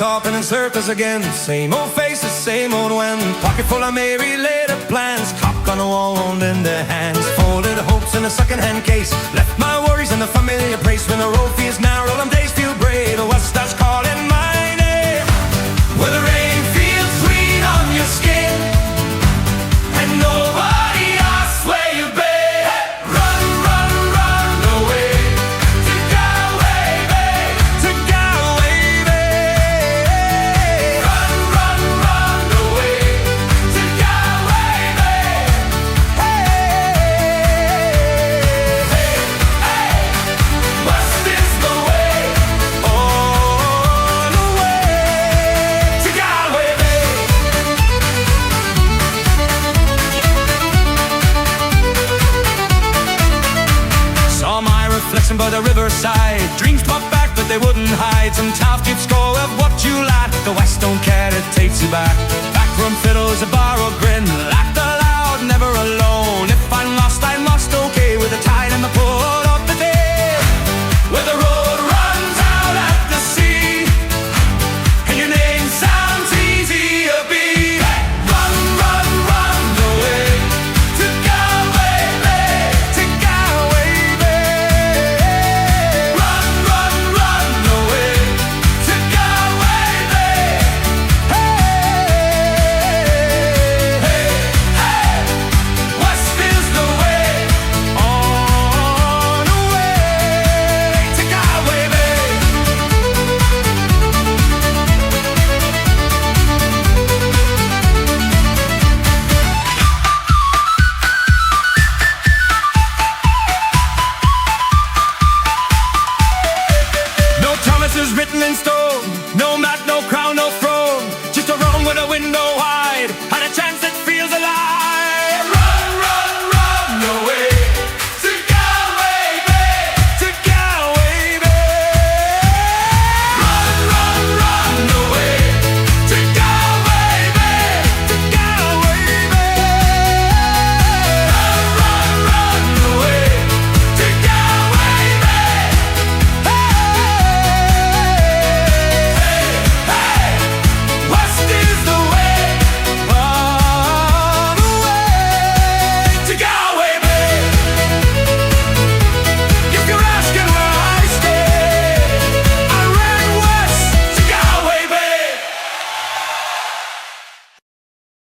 top and in circles again. Same old faces, same old when. Pocket full of Mary later plans. Clock on the wall, wound in their hands. Folded hopes in a second-hand case. Left my worries in the familiar place. When the road feels narrow, them days feel brave. The West starts calling my name. Where the rain feels sweet on your skin, and nobody asks where you've been. Run, run, run away to Galway Bay, to Galway Bay. Run, run, run away to Galway Bay. Hey, hey, hey, West is the way, all the way to Galway Bay. Saw my reflection by the riverside. Dreams pop back, but they wouldn't hide. Some tough keeps score of what you like. The West don't